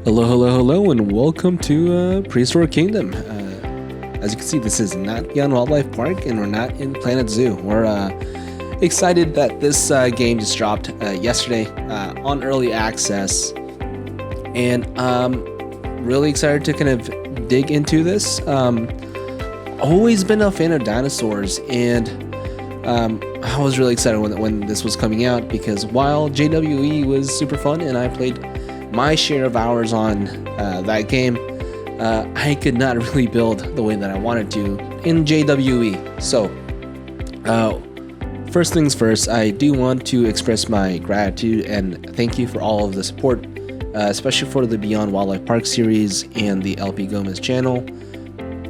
Hello, hello, hello, and welcome to Prehistoric Kingdom. As you can see, this is not Beyond Wildlife Park, and we're not in Planet Zoo. We're excited that this game just dropped yesterday on early access, and really excited to kind of dig into this. Always been a fan of dinosaurs, and I was really excited when this was coming out because while JWE was super fun and I played my share of hours on that game, I could not really build the way that I wanted to in JWE. So, first things first, I do want to express my gratitude and thank you for all of the support, especially for the Beyond Wildlife Park series and the LP Gomez channel.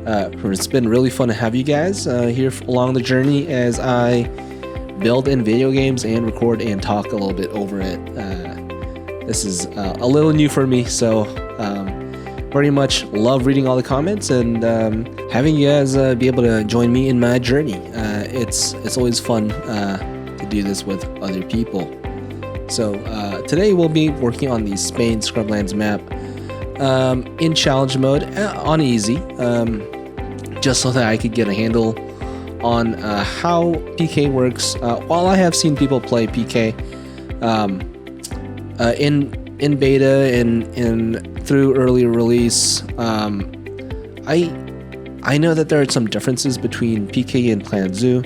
It's been really fun to have you guys here along the journey as I build in video games and record and talk a little bit over it. This is a little new for me, so pretty much love reading all the comments and having you guys be able to join me in my journey. It's always fun to do this with other people. So today we'll be working on the Spain Scrublands map in challenge mode on easy, just so that I could get a handle on how PK works. While I have seen people play PK in beta and through early release, I know that there are some differences between PK and Planet Zoo.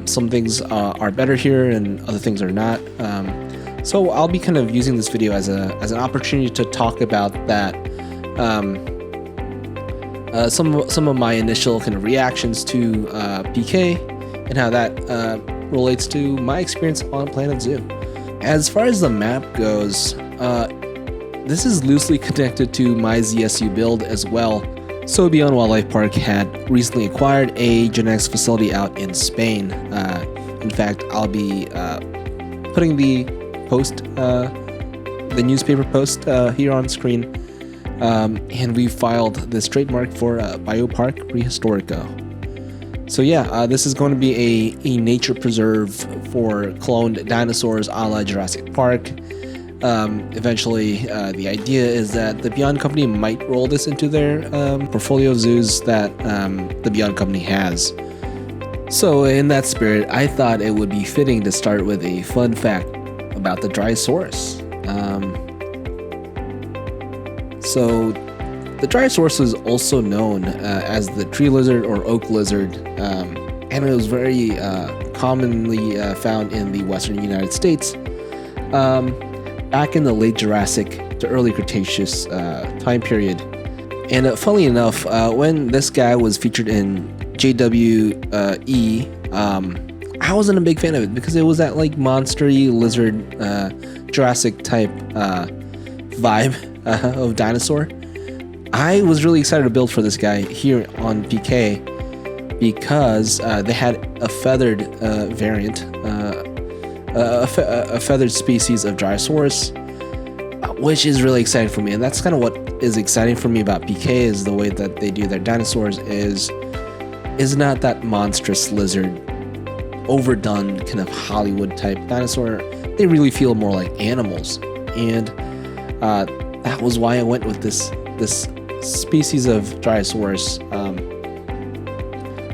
Some things are better here and other things are not. So I'll be kind of using this video as an opportunity to talk about that. Some of my initial kind of reactions to PK and how that relates to my experience on Planet Zoo. As far as the map goes, this is loosely connected to my ZSU build as well. So Beyond Wildlife Park had recently acquired a genetics facility out in Spain. In fact, I'll be putting the post, the newspaper post here on screen, and we filed this trademark for Bioparc Prehistorico. So yeah, this is going to be a nature preserve for cloned dinosaurs a la Jurassic Park. Eventually, the idea is that the Beyond Company might roll this into their portfolio of zoos that the Beyond Company has. So in that spirit, I thought it would be fitting to start with a fun fact about the Dryosaurus. So the Dryosaurus is also known as the tree lizard or oak lizard, and it was very commonly found in the western United States back in the late Jurassic to early Cretaceous time period. And funnily enough, when this guy was featured in JWE, I wasn't a big fan of it because it was that like monstery lizard Jurassic type vibe of dinosaur. I was really excited to build for this guy here on PK because they had a feathered variant, a feathered species of Dryosaurus, which is really exciting for me. And that's kind of what is exciting for me about PK is the way that they do their dinosaurs is not that monstrous lizard, overdone kind of Hollywood type dinosaur. They really feel more like animals, and that was why I went with this species of Dryosaurus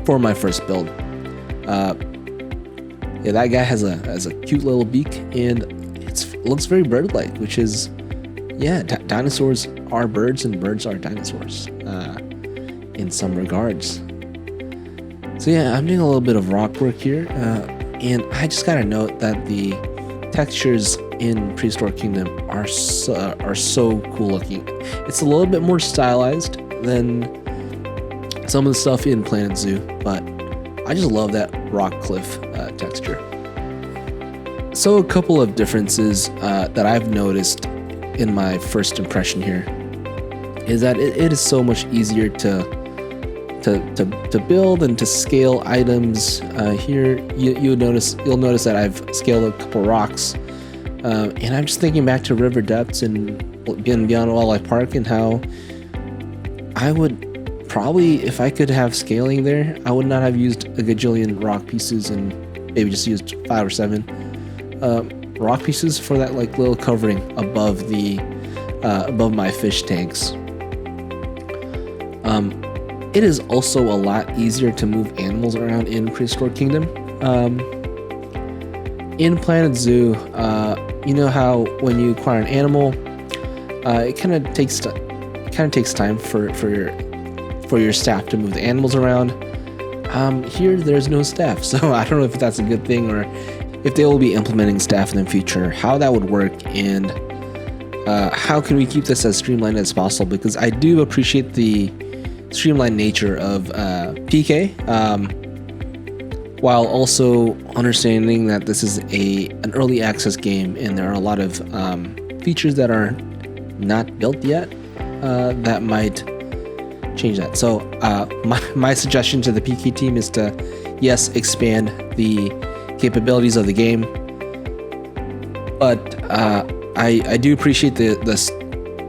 for my first build. Yeah, that guy has a cute little beak, and it looks very bird-like, which is, yeah, dinosaurs are birds and birds are dinosaurs in some regards. So yeah, I'm doing a little bit of rock work here, and I just gotta note that the textures in Prehistoric Kingdom are so cool looking. It's a little bit more stylized than some of the stuff in Planet Zoo, but I just love that rock cliff texture. So a couple of differences that I've noticed in my first impression here is that it is so much easier to build and to scale items. Here you'll notice that I've scaled a couple rocks, and I'm just thinking back to River Depths and Beyond Wildlife Park and how I would probably, if I could have scaling there, I would not have used a gajillion rock pieces and maybe just used 5 or 7 rock pieces for that like little covering above the above my fish tanks. It is also a lot easier to move animals around in Prehistoric Kingdom. In Planet Zoo, you know how when you acquire an animal, it kind of takes time for your staff to move the animals around. Here, there's no staff, so I don't know if that's a good thing or if they will be implementing staff in the future, how that would work, and how can we keep this as streamlined as possible, because I do appreciate the streamlined nature of PK, while also understanding that this is an early access game and there are a lot of features that are not built yet that might change that. So my suggestion to the PK team is to, yes, expand the capabilities of the game, but I do appreciate the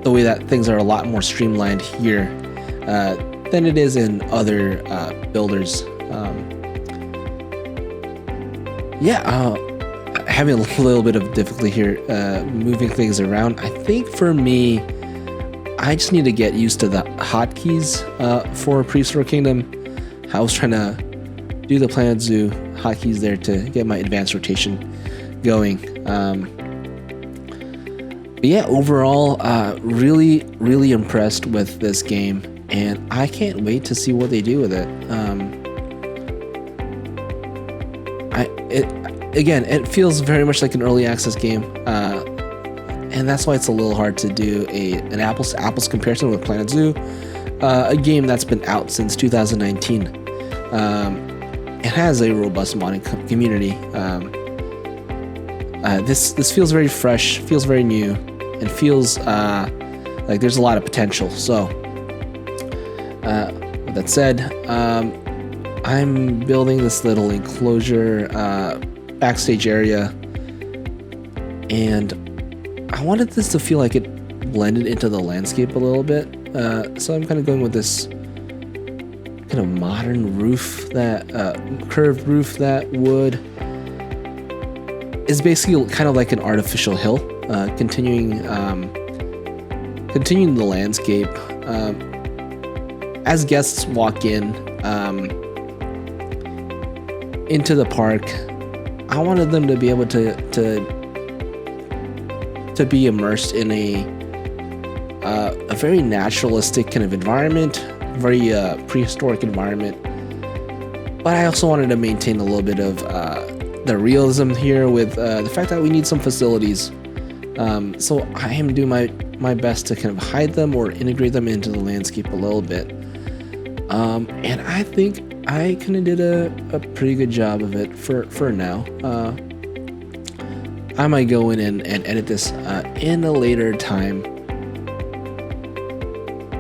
way that things are a lot more streamlined here than it is in other builders. Having a little bit of difficulty here moving things around. I think for me, I just need to get used to the hotkeys for Prehistoric Kingdom. I was trying to do the Planet Zoo hotkeys there to get my advanced rotation going. But yeah, overall, really, really impressed with this game, and I can't wait to see what they do with it. It feels very much like an early access game, and that's why it's a little hard to do an apples to apples comparison with Planet Zoo, a game that's been out since 2019. It has a robust modding community. This feels very fresh, feels very new, and feels like there's a lot of potential. So, with that said, I'm building this little enclosure backstage area, and I wanted this to feel like it blended into the landscape a little bit. So I'm kind of going with this kind of modern roof, that curved roof that is basically kind of like an artificial hill, continuing the landscape. As guests walk into the park, I wanted them to be able to be immersed in a very naturalistic kind of environment, very prehistoric environment. But I also wanted to maintain a little bit of the realism here with the fact that we need some facilities. So I am doing my best to kind of hide them or integrate them into the landscape a little bit. And I think I kind of did a pretty good job of it for now. I might go in and edit this in a later time.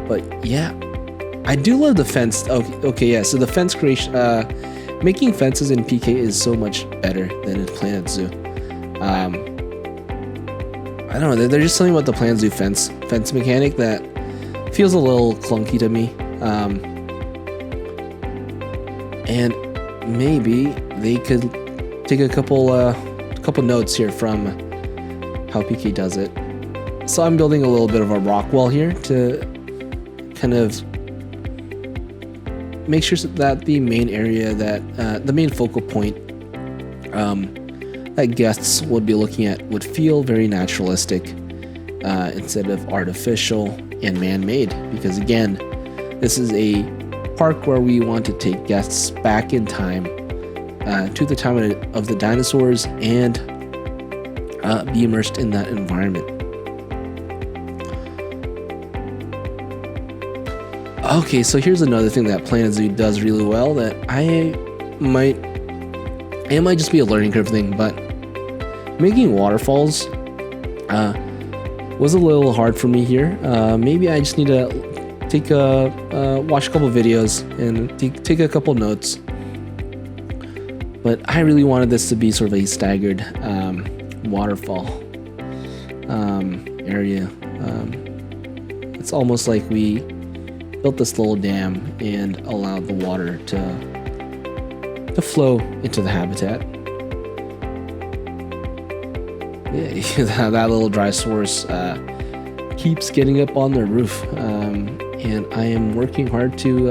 But yeah, I do love the fence. Okay, yeah. So the fence creation, making fences in PK is so much better than in Planet Zoo. I don't know. There's just something about the Planet Zoo fence mechanic that feels a little clunky to me. And maybe they could take a couple notes here from how PK does it. So I'm building a little bit of a rock wall here to kind of make sure that the main area, that the main focal point that guests would be looking at would feel very naturalistic instead of artificial and man-made. Because again, this is a park where we want to take guests back in time to the time of the dinosaurs and be immersed in that environment. Okay, so here's another thing that Planet Zoo does really well that it might just be a learning curve thing, but making waterfalls was a little hard for me here. Maybe I just need to watch a couple videos and take a couple notes. But I really wanted this to be sort of a staggered waterfall area. It's almost like we built this little dam and allowed the water to flow into the habitat. Yeah, that little dry source keeps getting up on the roof, and I am working hard to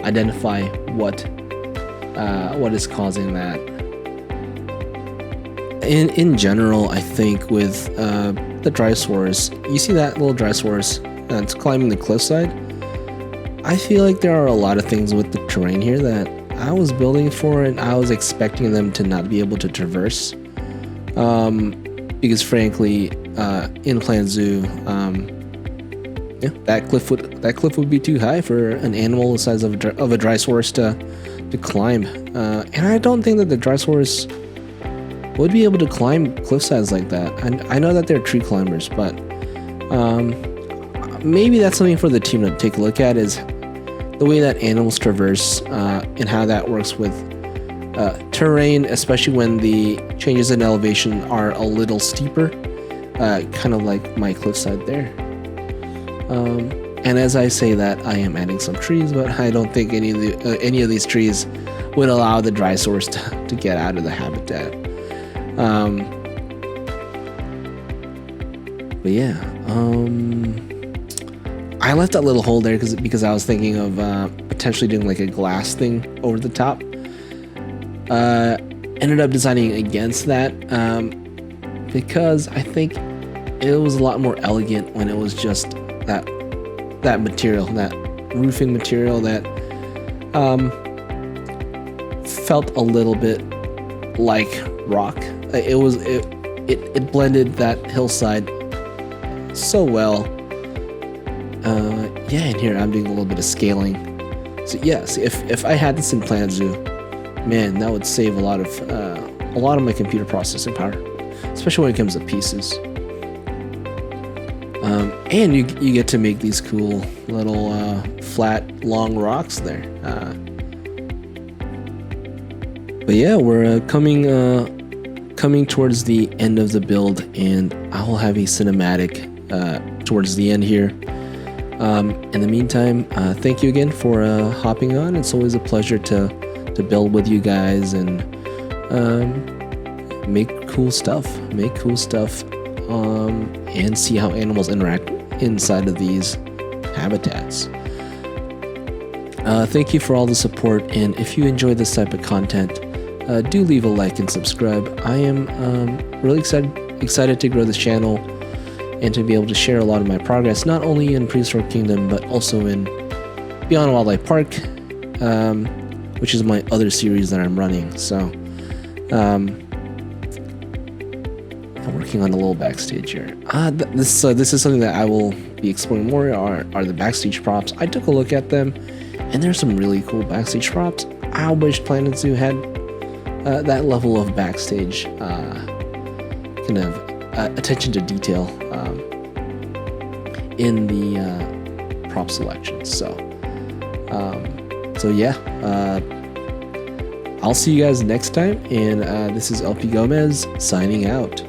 identify what is causing that. In general, I think with the dinosaurs, you see that little dinosaurs that's climbing the cliffside. I feel like there are a lot of things with the terrain here that I was building for and I was expecting them to not be able to traverse. Because frankly, in Planet Zoo, that cliff would be too high for an animal the size of a Drysaurus to climb. And I don't think that the Drysaurus would be able to climb cliff sides like that. And I know that they're tree climbers, but maybe that's something for the team to take a look at, is the way that animals traverse and how that works with terrain, especially when the changes in elevation are a little steeper, kind of like my cliffside there. And as I say that, I am adding some trees, but I don't think any of these trees would allow the Drysaurs to get out of the habitat. But yeah, I left that little hole there because I was thinking of potentially doing like a glass thing over the top. Ended up designing against that because I think it was a lot more elegant when it was just that material, that roofing material that felt a little bit like rock. It blended that hillside so well. And here I'm doing a little bit of scaling. So yes, if I had this in Planet Zoo, man, that would save a lot of my computer processing power, especially when it comes to pieces. And you get to make these cool little flat, long rocks there. But yeah, we're coming towards the end of the build, and I will have a cinematic towards the end here. In the meantime, thank you again for hopping on. It's always a pleasure to build with you guys and make cool stuff, and see how animals interact inside of these habitats. Thank you for all the support, and if you enjoy this type of content, do leave a like and subscribe. I am really excited to grow this channel and to be able to share a lot of my progress, not only in Prehistoric Kingdom, but also in Beyond Wildlife Park, which is my other series that I'm running. So I'm working on a little backstage here. This is something that I will be exploring more, are the backstage props. I took a look at them, and there's some really cool backstage props. I wish Planet Zoo had that level of backstage kind of attention to detail in the prop selection. So yeah, I'll see you guys next time, and this is LP Gomez signing out.